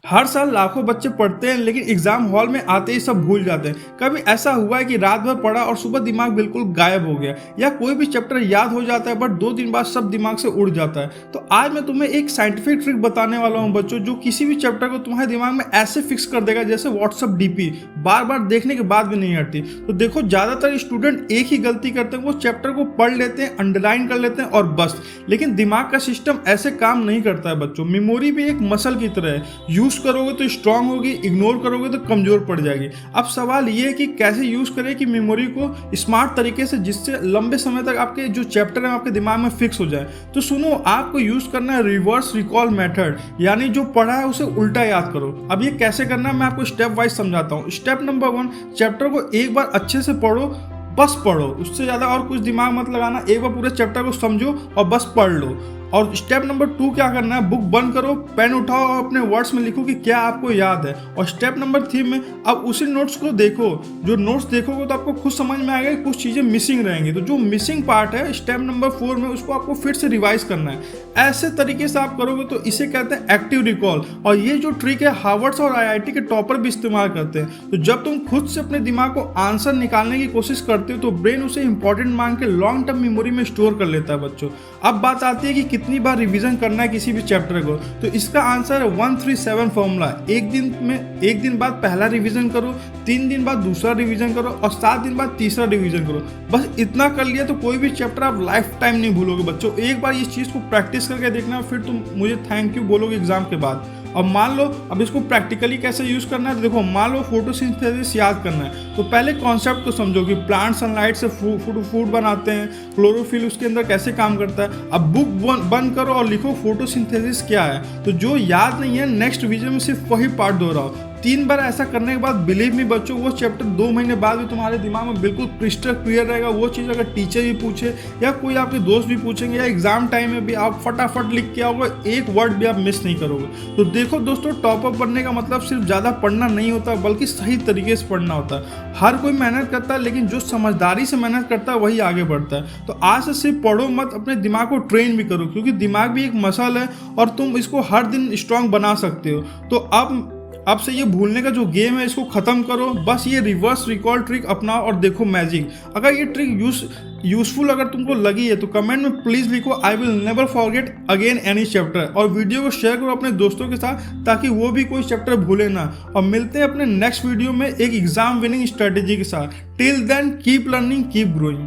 हर साल लाखों बच्चे पढ़ते हैं लेकिन एग्जाम हॉल में आते ही सब भूल जाते हैं। कभी ऐसा हुआ है कि रात भर पढ़ा और सुबह दिमाग बिल्कुल गायब हो गया, या कोई भी चैप्टर याद हो जाता है बट 2 दिन बाद सब दिमाग से उड़ जाता है। तो आज मैं तुम्हें एक साइंटिफिक ट्रिक बताने वाला हूं बच्चों, जो किसी भी चैप्टर को तुम्हारे दिमाग में ऐसे फिक्स कर देगा जैसे व्हाट्सअप डीपी बार बार देखने के बाद भी नहीं हटती। तो देखो, ज्यादातर स्टूडेंट एक ही गलती करते हैं, वो चैप्टर को पढ़ लेते हैं, अंडरलाइन कर लेते हैं और बस। लेकिन दिमाग का सिस्टम ऐसे काम नहीं करता है बच्चों। मेमोरी भी एक मसल की तरह है, यूज करोगे तो स्ट्रांग होगी, इग्नोर करोगे तो कमजोर पड़ जाएगी। अब सवाल ये है कि कैसे यूज करें कि मेमोरी को स्मार्ट तरीके से, जिससे लंबे समय तक आपके जो चैप्टर है आपके दिमाग में फिक्स हो जाए। तो सुनो, आपको यूज करना है रिवर्स रिकॉल मेथड, यानी जो पढ़ा है उसे उल्टा याद करो। अब ये कैसे करना है मैं आपको स्टेप वाइज समझाता हूँ। स्टेप नंबर 1, चैप्टर को एक बार अच्छे से पढ़ो, बस पढ़ो, उससे ज़्यादा और कुछ दिमाग मत लगाना। एक बार पूरे चैप्टर को समझो और बस पढ़ लो। और स्टेप नंबर 2 क्या करना है, बुक बंद करो, पेन उठाओ और अपने वर्ड्स में लिखो कि क्या आपको याद है। और स्टेप नंबर 3 में अब उसी नोट्स को देखो। जो नोट्स देखोगे तो आपको खुद समझ में आएगा कि कुछ चीज़ें मिसिंग रहेंगी। तो जो मिसिंग पार्ट है स्टेप नंबर 4 में, उसको आपको फिर से रिवाइज करना है। ऐसे तरीके से आप करोगे तो इसे कहते हैं एक्टिव रिकॉल। और ये जो ट्रिक है हार्वर्ड और IIT के टॉपर भी इस्तेमाल करते हैं। तो जब तुम खुद से अपने दिमाग को आंसर निकालने की कोशिश करते हो तो ब्रेन उसे इंपॉर्टेंट मान के लॉन्ग टर्म मेमोरी में स्टोर कर लेता है बच्चों। अब बात आती है कि कितनी बार रिवीजन करना है किसी भी चैप्टर को। तो इसका आंसर है 137 फॉर्मूला। एक दिन बाद पहला रिवीजन करो, 3 दिन बाद दूसरा रिवीजन करो और 7 दिन बाद तीसरा रिवीजन करो। बस इतना कर लिया तो कोई भी चैप्टर आप लाइफ टाइम नहीं भूलोगे बच्चों। एक बार इस चीज़ को प्रैक्टिस करके देखना, फिर तुम मुझे थैंक यू बोलोगे एग्जाम के बाद। और मान लो अब इसको प्रैक्टिकली कैसे यूज करना है, तो देखो, मान लो फोटोसिंथेसिस याद करना है तो पहले कॉन्सेप्ट को समझो कि प्लांट सनलाइट से फूड बनाते हैं, क्लोरोफिल उसके अंदर कैसे काम करता है। अब बुक बंद करो और लिखो फोटोसिंथेसिस क्या है। तो जो याद नहीं है नेक्स्ट वीडियो में सिर्फ वही पार्ट दोहराओ। 3 बार ऐसा करने के बाद बिलीव मी बच्चों, वो चैप्टर 2 महीने बाद भी तुम्हारे दिमाग में बिल्कुल क्रिस्टल क्लियर रहेगा। वो चीज़ अगर टीचर भी पूछे या कोई आपके दोस्त भी पूछेंगे या एग्जाम टाइम में भी, आप फटाफट लिख के आओगे, एक वर्ड भी आप मिस नहीं करोगे। तो देखो दोस्तों, टॉपअप बनने का मतलब सिर्फ ज़्यादा पढ़ना नहीं होता, बल्कि सही तरीके से पढ़ना होता है। हर कोई मेहनत करता है लेकिन जो समझदारी से मेहनत करता है वही आगे बढ़ता है। तो आज से सिर्फ पढ़ो मत, अपने दिमाग को ट्रेन भी करो, क्योंकि दिमाग भी एक मसल है और तुम इसको हर दिन स्ट्रांग बना सकते हो। तो अब से ये भूलने का जो गेम है इसको खत्म करो। बस ये रिवर्स रिकॉल ट्रिक अपनाओ और देखो मैजिक। अगर ये ट्रिक यूजफुल अगर तुमको लगी है तो कमेंट में प्लीज लिखो I will never forget again any chapter. और वीडियो को शेयर करो अपने दोस्तों के साथ ताकि वो भी कोई चैप्टर भूले ना। और मिलते हैं अपने नेक्स्ट वीडियो में एक एग्जाम विनिंग स्ट्रेटेजी के साथ। Till then keep learning, keep growing.